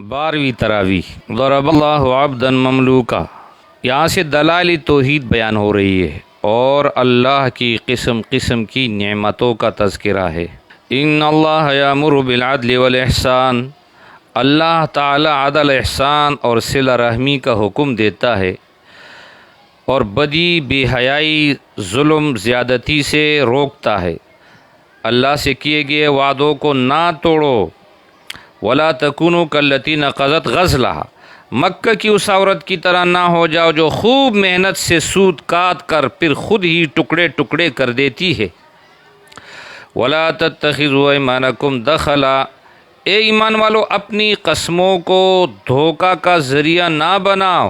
12ویں تراویح ضرب اللہ عبدا مملوکا، یہاں سے دلائل توحید بیان ہو رہی ہے اور اللہ کی قسم قسم کی نعمتوں کا تذکرہ ہے۔ ان اللہ یامر بالعدل والاحسان، اللہ تعالی عدل، احسان اور صلہ رحمی کا حکم دیتا ہے اور بدی، بے حیائی، ظلم، زیادتی سے روکتا ہے۔ اللہ سے کیے گئے وعدوں کو نہ توڑو۔ ولا تکونوا کاللتی نقضت غزلہا، مکہ کی اس عورت کی طرح نہ ہو جاؤ جو خوب محنت سے سود کاٹ کر پھر خود ہی ٹکڑے ٹکڑے کر دیتی ہے۔ ولا تتخذوا ایمانکم دخلا، اے ایمان والو اپنی قسموں کو دھوکہ کا ذریعہ نہ بناؤ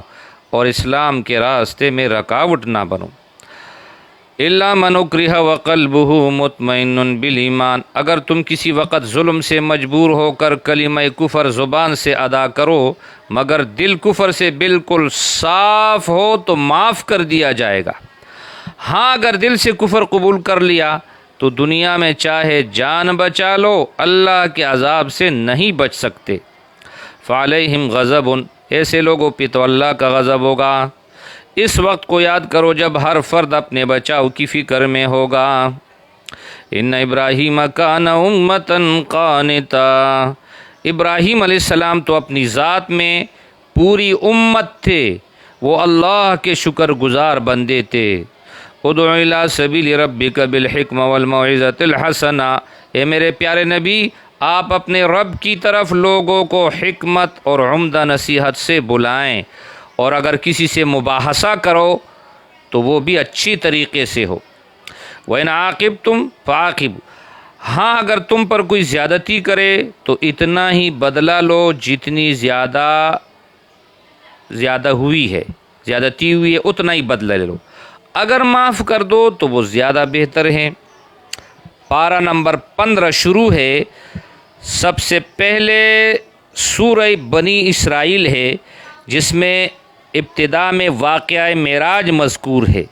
اور اسلام کے راستے میں رکاوٹ نہ بنو۔ الا من اکرہ وقلبہ مطمئن بالایمان، اگر تم کسی وقت ظلم سے مجبور ہو کر کلمہ کفر زبان سے ادا کرو مگر دل کفر سے بالکل صاف ہو تو معاف کر دیا جائے گا۔ ہاں اگر دل سے کفر قبول کر لیا تو دنیا میں چاہے جان بچا لو، اللہ کے عذاب سے نہیں بچ سکتے۔ فعلیہم غضب، ایسے لوگوں پہ تو اللہ کا غضب ہوگا۔ اس وقت کو یاد کرو جب ہر فرد اپنے بچاؤ کی فکر میں ہوگا۔ ان ابراہیم کان امۃ قانتا، ابراہیم علیہ السلام تو اپنی ذات میں پوری امت تھے، وہ اللہ کے شکر گزار بندے تھے۔ ادع الی سبیل ربک بالحکمۃ والموعظۃ الحسنہ، اے میرے پیارے نبی آپ اپنے رب کی طرف لوگوں کو حکمت اور عمدہ نصیحت سے بلائیں، اور اگر کسی سے مباحثہ کرو تو وہ بھی اچھی طریقے سے ہو۔ وَإِنْ عَاقِبْتُمْ فَعَاقِبُوا، ہاں اگر تم پر کوئی زیادتی کرے تو اتنا ہی بدلہ لو جتنی زیادہ ہوئی ہے، زیادتی ہوئی ہے اتنا ہی بدلہ لے لو، اگر معاف کر دو تو وہ زیادہ بہتر ہے۔ پارہ نمبر 15 شروع ہے۔ سب سے پہلے سورہ بنی اسرائیل ہے جس میں ابتدا میں واقعہ معراج مذکور ہے۔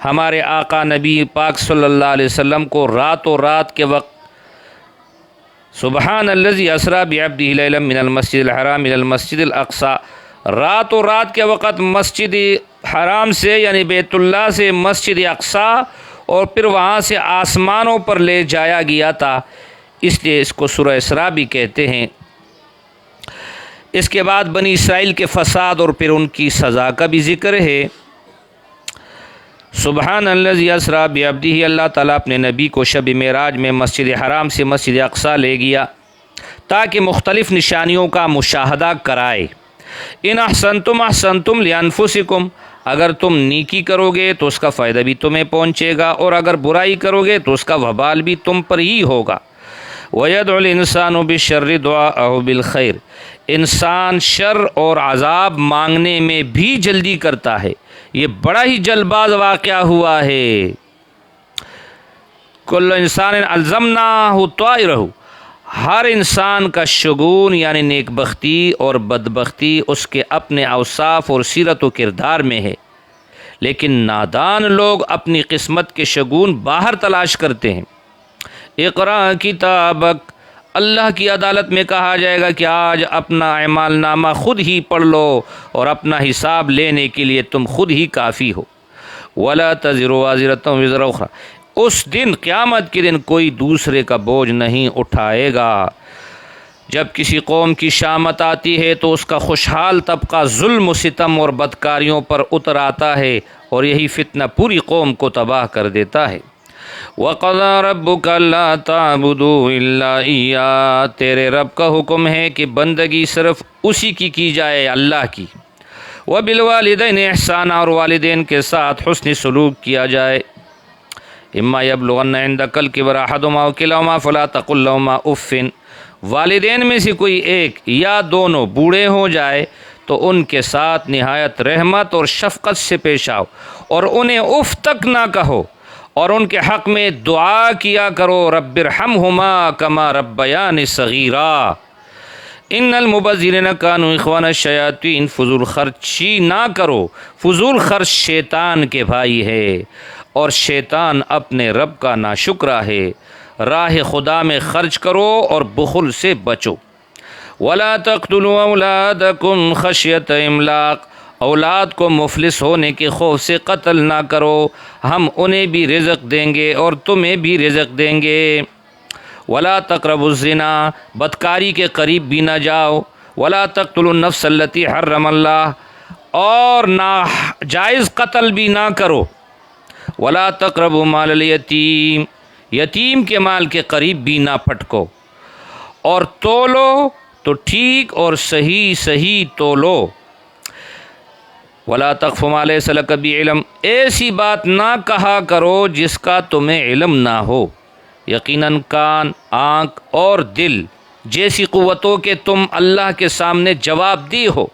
ہمارے آقا نبی پاک صلی اللہ علیہ وسلم کو راتوں رات کے وقت سبحان الذی اسریٰ بعبدہ لیلا من المسجد الحرام الی المسجد الاقصی، راتوں رات کے وقت مسجد حرام سے یعنی بیت اللہ سے مسجد اقصی اور پھر وہاں سے آسمانوں پر لے جایا گیا تھا، اس لیے اس کو سورہ اسراء بھی کہتے ہیں۔ اس کے بعد بنی اسرائیل کے فساد اور پھر ان کی سزا کا بھی ذکر ہے۔ سبحان الذی اسریٰ بعبدہ، اللہ تعالیٰ اپنے نبی کو شب معراج میں مسجد حرام سے مسجد اقصی لے گیا تاکہ مختلف نشانیوں کا مشاہدہ کرائے۔ ان احسنتم احسنتم لانفسکم، اگر تم نیکی کرو گے تو اس کا فائدہ بھی تمہیں پہنچے گا اور اگر برائی کرو گے تو اس کا وبال بھی تم پر ہی ہوگا۔ وَيَدْعُ الْإِنسَانُ بِالشَّرِّ دُعَاءَهُ بِالْخَيْرِ، انسان شر اور عذاب مانگنے میں بھی جلدی کرتا ہے، یہ بڑا ہی جلد باز واقعہ ہوا ہے۔ کل انسان الزمناہ طائرہ، ہر انسان کا شگون یعنی نیک بختی اور بدبختی اس کے اپنے اوصاف اور سیرت و کردار میں ہے، لیکن نادان لوگ اپنی قسمت کے شگون باہر تلاش کرتے ہیں۔ اقرأ کتابک، اللہ کی عدالت میں کہا جائے گا کہ آج اپنا اعمال نامہ خود ہی پڑھ لو اور اپنا حساب لینے کے لیے تم خود ہی کافی ہو۔ ولا تزر وازرۃ وزر اخری، اس دن قیامت کے دن کوئی دوسرے کا بوجھ نہیں اٹھائے گا۔ جب کسی قوم کی شامت آتی ہے تو اس کا خوشحال طبقہ ظلم و ستم اور بدکاریوں پر اتر آتا ہے اور یہی فتنہ پوری قوم کو تباہ کر دیتا ہے۔ وَقَضَىٰ رَبُّكَ أَلَّا تَعْبُدُوا إِلَّا إِيَّاهُ، تیرے رب کا حکم ہے کہ بندگی صرف اسی کی جائے، اللہ کی۔ وَبِالْوَالِدَيْنِ إِحْسَانًا، اور والدین کے ساتھ حسن سلوک کیا جائے۔ إِمَّا يَبْلُغَنَّ عِندَكَ الْكِبَرَ أَحَدُهُمَا أَوْ كِلَاهُمَا فَلَا تَقُل لَّهُمَا أُفٍّ، والدین میں سے کوئی ایک یا دونوں بوڑھے ہو جائے تو ان کے ساتھ نہایت رحمت اور شفقت سے پیش آؤ اور انہیں اف تک نہ کہو، اور ان کے حق میں دعا کیا کرو، رب ارحمہما کما ربیانی صغیرا۔ ان المبذرین کانوا اخوان الشیاطین، فضول خرچی نہ کرو، فضول خرچ شیطان کے بھائی ہے اور شیطان اپنے رب کا ناشکرا ہے۔ راہ خدا میں خرچ کرو اور بخل سے بچو۔ ولا تقتلوا اولادکم خشیۃ املاق، اولاد کو مفلس ہونے کے خوف سے قتل نہ کرو، ہم انہیں بھی رزق دیں گے اور تمہیں بھی رزق دیں گے۔ ولا تقربوا الزنا، بدکاری کے قریب بھی نہ جاؤ۔ ولا تقتلوا النفس التي حرم اللہ، اور ناجائز قتل بھی نہ کرو۔ ولا تقربوا مال الیتیم، یتیم کے مال کے قریب بھی نہ پھٹکو، اور تولو تو ٹھیک اور صحیح تولو۔ ولا تقف ما لیس لک بعلم، ایسی بات نہ کہا کرو جس کا تمہیں علم نہ ہو۔ یقیناً کان، آنکھ اور دل جیسی قوتوں کے تم اللہ کے سامنے جواب دی ہو۔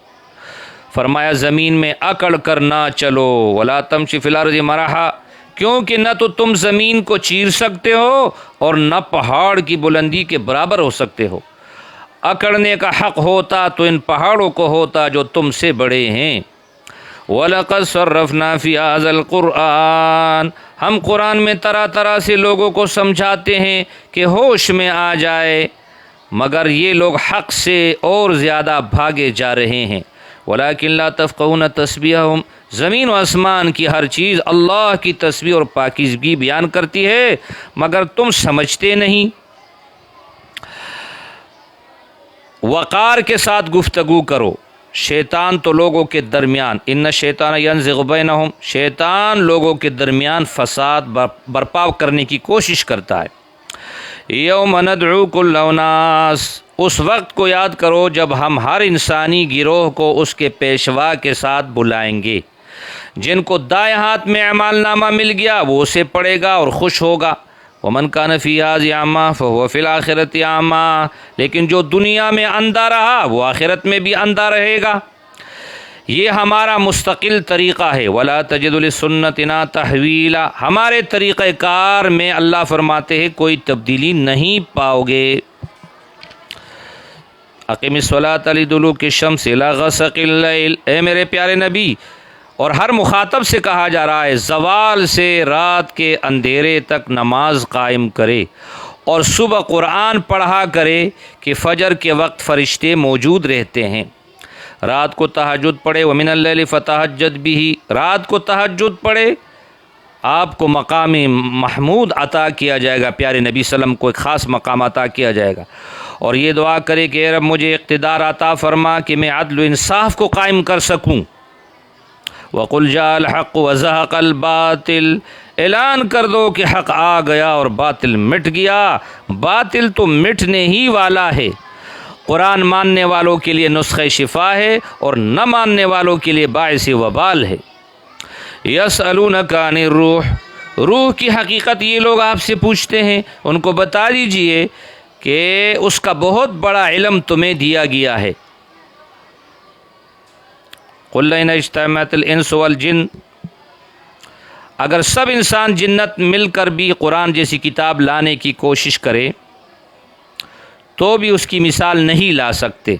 فرمایا زمین میں اکڑ کر نہ چلو۔ ولا تمشی فی الارض مرحا، کیونکہ نہ تو تم زمین کو چیر سکتے ہو اور نہ پہاڑ کی بلندی کے برابر ہو سکتے ہو۔ اکڑنے کا حق ہوتا تو ان پہاڑوں کو ہوتا جو تم سے بڑے ہیں۔ وَلَقَدْ صَرَّفْنَا فِي هَذَا الْقُرْآنِ، ہم قرآن میں طرح طرح سے لوگوں کو سمجھاتے ہیں کہ ہوش میں آ جائے، مگر یہ لوگ حق سے اور زیادہ بھاگے جا رہے ہیں۔ وَلَكِنْ لَا تَفْقَهُونَ تَسْبِيحَهُمْ، زمین و آسمان کی ہر چیز اللہ کی تسبیح اور پاکیزگی بیان کرتی ہے، مگر تم سمجھتے نہیں۔ وقار کے ساتھ گفتگو کرو، شیطان تو لوگوں کے درمیان، ان الشیطان ینزغ بینہم، شیطان لوگوں کے درمیان فساد برپا کرنے کی کوشش کرتا ہے۔ یوم ندعو کل اناس، اس وقت کو یاد کرو جب ہم ہر انسانی گروہ کو اس کے پیشوا کے ساتھ بلائیں گے۔ جن کو دائیں ہاتھ میں اعمال نامہ مل گیا وہ اسے پڑھے گا اور خوش ہوگا۔ ومن کان فی ھذہ اعمیٰ فہو فی الآخرۃ اعمیٰ، لیکن جو دنیا میں اندھا رہا وہ آخرت میں بھی اندھا رہے گا۔ یہ ہمارا مستقل طریقہ ہے۔ ولا تجد لسنتنا تحویلا، ہمارے طریقہ کار میں اللہ فرماتے ہیں کوئی تبدیلی نہیں پاؤ گے۔ اقم الصلاۃ لدلوک الشمس الی غسق اللیل، اے میرے پیارے نبی، اور ہر مخاطب سے کہا جا رہا ہے زوال سے رات کے اندھیرے تک نماز قائم کرے اور صبح قرآن پڑھا کرے کہ فجر کے وقت فرشتے موجود رہتے ہیں۔ رات کو تہجد پڑھے، ومن اللیل فتہجد بہ، رات کو تہجد پڑھے، آپ کو مقام محمود عطا کیا جائے گا، پیارے نبی صلی اللہ علیہ وسلم کو ایک خاص مقام عطا کیا جائے گا، اور یہ دعا کرے کہ اے رب مجھے اقتدار عطا فرما کہ میں عدل و انصاف کو قائم کر سکوں۔ وَقُلْ جَاءَ الْحَقُّ وَزَهَقَ الْبَاطِلُ، اعلان کر دو کہ حق آ گیا اور باطل مٹ گیا۔ باطل تو مٹنے ہی والا ہے۔ قرآن ماننے والوں کے لیے نسخہ شفا ہے اور نہ ماننے والوں کے لیے باعث وبال ہے۔ یسألونک عن الروح، روح کی حقیقت یہ لوگ آپ سے پوچھتے ہیں، ان کو بتا دیجئے کہ اس کا بہت بڑا علم تمہیں دیا گیا ہے۔ قل لئن اجتمعت الانس والجن، اگر سب انسان جنت مل کر بھی قرآن جیسی کتاب لانے کی کوشش کرے تو بھی اس کی مثال نہیں لا سکتے۔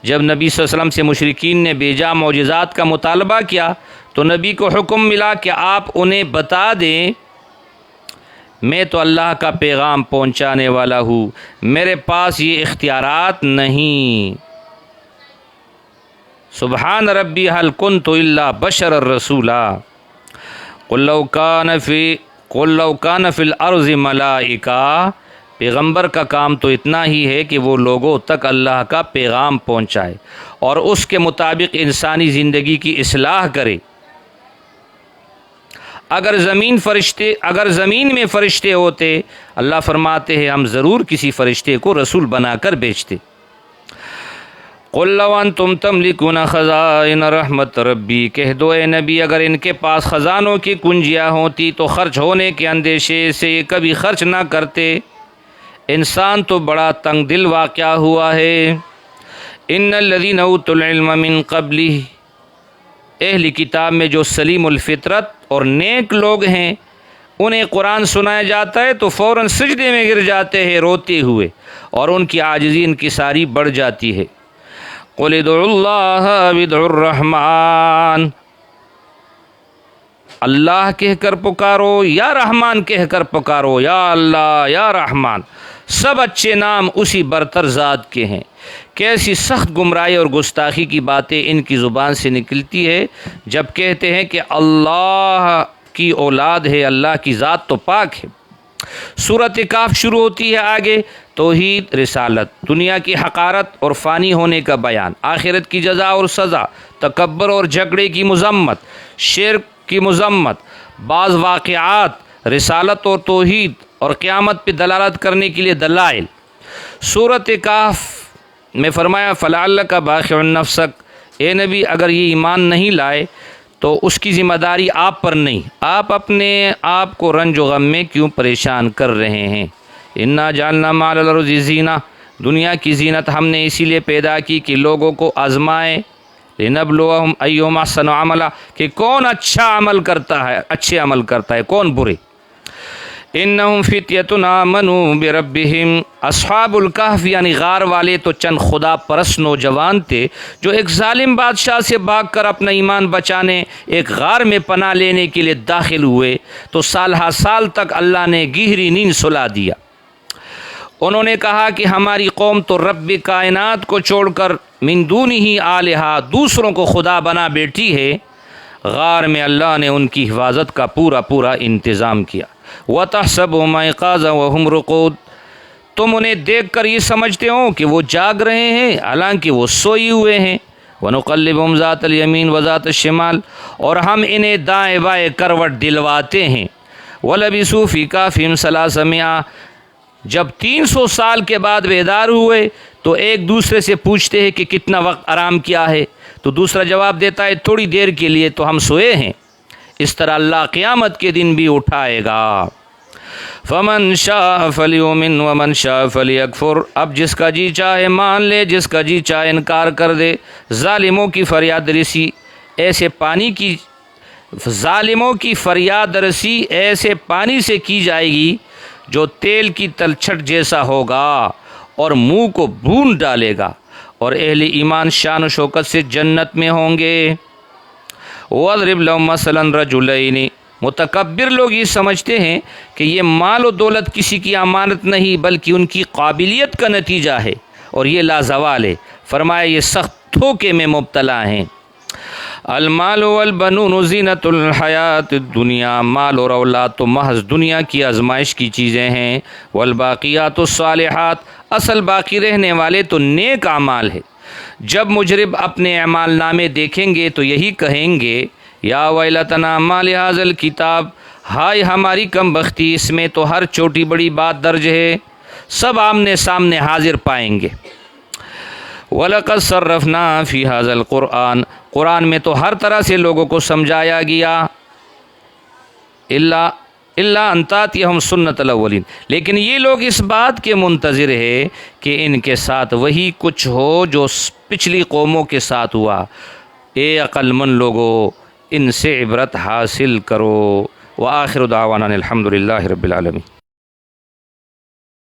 جب نبی صلی اللہ علیہ وسلم سے مشرکین نے بیجا معجزات کا مطالبہ کیا تو نبی کو حکم ملا کہ آپ انہیں بتا دیں میں تو اللہ کا پیغام پہنچانے والا ہوں، میرے پاس یہ اختیارات نہیں۔ سبحان ربی هل کنت الا بشر الرسولا قل لو کان فی الارض ملائکہ، پیغمبر کا کام تو اتنا ہی ہے کہ وہ لوگوں تک اللہ کا پیغام پہنچائے اور اس کے مطابق انسانی زندگی کی اصلاح کرے۔ اگر زمین میں فرشتے ہوتے، اللہ فرماتے ہیں ہم ضرور کسی فرشتے کو رسول بنا کر بھیجتے۔ قل لو انتم تملکون خزائن رحمت ربی، کہہ دو اے نبی اگر ان کے پاس خزانوں کی کنجیاں ہوتی تو خرچ ہونے کے اندیشے سے کبھی خرچ نہ کرتے۔ انسان تو بڑا تنگ دل واقعہ ہوا ہے۔ ان الذین اوتوا العلم من قبلہ، اہل کتاب میں جو سلیم الفطرت اور نیک لوگ ہیں انہیں قرآن سنایا جاتا ہے تو فوراً سجدے میں گر جاتے ہیں روتے ہوئے، اور ان کی عاجزی انکساری بڑھ جاتی ہے۔ قل ادعوا اللہ او ادعوا الرحمن، اللہ کہہ کر پکارو یا رحمان کہہ کر پکارو، یا اللہ یا رحمان، سب اچھے نام اسی برتر ذات کے ہیں۔ کیسی سخت گمراہی اور گستاخی کی باتیں ان کی زبان سے نکلتی ہے جب کہتے ہیں کہ اللہ کی اولاد ہے، اللہ کی ذات تو پاک ہے۔ سورۃ کہف شروع ہوتی ہے آگے توحید، رسالت، دنیا کی حقارت اور فانی ہونے کا بیان، آخرت کی جزا اور سزا، تکبر اور جھگڑے کی مذمت، شرک کی مذمت، بعض واقعات، رسالت اور توحید اور قیامت پہ دلالت کرنے کے لیے دلائل۔ سورۃ کہف میں فرمایا فلعلک باخع نفسک، اے نبی اگر یہ ایمان نہیں لائے تو اس کی ذمہ داری آپ پر نہیں، آپ اپنے آپ کو رنج و غم میں کیوں پریشان کر رہے ہیں۔ انا جعلنا مع الارض زینہ، دنیا کی زینت ہم نے اسی لیے پیدا کی کہ لوگوں کو آزمائے، لنبلوہم ایہم احسن عملا، کہ کون اچھا عمل کرتا ہے، اچھے عمل کرتا ہے، کون برے۔ انہم فتیۃ آمنوا بربہم، اصحاب الکہف یعنی غار والے تو چند خدا پرست نوجوان تھے جو ایک ظالم بادشاہ سے بھاگ کر اپنا ایمان بچانے ایک غار میں پناہ لینے کے لیے داخل ہوئے تو سال ہا سال تک اللہ نے گہری نیند سلا دیا۔ انہوں نے کہا کہ ہماری قوم تو رب کائنات کو چھوڑ کر من دونہ آلہہ، دوسروں کو خدا بنا بیٹھی ہے۔ غار میں اللہ نے ان کی حفاظت کا پورا انتظام کیا۔ وَتَحْسَبُهُمْ أَيْقَاظًا وَهُمْ رُقُودٌ، تم انہیں دیکھ کر یہ سمجھتے ہو کہ وہ جاگ رہے ہیں حالانکہ وہ سوئی ہوئے ہیں۔ وَنُقَلِّبُهُمْ ذَاتَ الْيَمِينِ وَذَاتَ الشِّمَالِ، اور ہم انہیں دائیں بائیں کروٹ دلواتے ہیں۔ وَلَبِثُوا فِي كَهْفِهِمْ 300، جب 300 سال کے بعد بیدار ہوئے تو ایک دوسرے سے پوچھتے ہیں کہ کتنا وقت آرام کیا ہے، تو دوسرا جواب دیتا ہے تھوڑی دیر کے لیے تو ہم سوئے ہیں۔ اس طرح اللہ قیامت کے دن بھی اٹھائے گا۔ فمن شاء فلیؤمن ومن شاء فلیکفر، اب جس کا جی چاہے مان لے، جس کا جی چاہے انکار کر دے۔ ظالموں کی فریاد رسی ایسے پانی سے کی جائے گی جو تیل کی تلچھٹ جیسا ہوگا اور منہ کو بھون ڈالے گا، اور اہل ایمان شان و شوکت سے جنت میں ہوں گے۔ وَاضْرِبْ لَهُم مَثَلًا رَجُلَيْنِ، متکبر لوگ یہ سمجھتے ہیں کہ یہ مال و دولت کسی کی امانت نہیں بلکہ ان کی قابلیت کا نتیجہ ہے اور یہ لازوال ہے۔ فرمایا یہ سخت دھوکے میں مبتلا ہیں۔ المال والبنون زینت الحیات الدنیا، مال اور اولاد تو محض دنیا کی آزمائش کی چیزیں ہیں۔ والباقیات الصالحات، اصل باقی رہنے والے تو نیک اعمال ہے۔ جب مجرم اپنے اعمال نامے دیکھیں گے تو یہی کہیں گے یا ویلتنا ما لہذا الکتاب، ہائے ہماری کم بختی، اس میں تو ہر چھوٹی بڑی بات درج ہے، سب آمنے سامنے حاضر پائیں گے۔ وَلَقَدْ صَرَّفْنَا فِي هَذَا الْقُرْآنِ، قرآن میں تو ہر طرح سے لوگوں کو سمجھایا گیا، الا ان تاتیہم سنت الاولین، لیکن یہ لوگ اس بات کے منتظر ہے کہ ان کے ساتھ وہی کچھ ہو جو پچھلی قوموں کے ساتھ ہوا۔ اے عقل مند لوگو، ان سے عبرت حاصل کرو۔ وآخر دعوانا الحمدللہ رب العالمین۔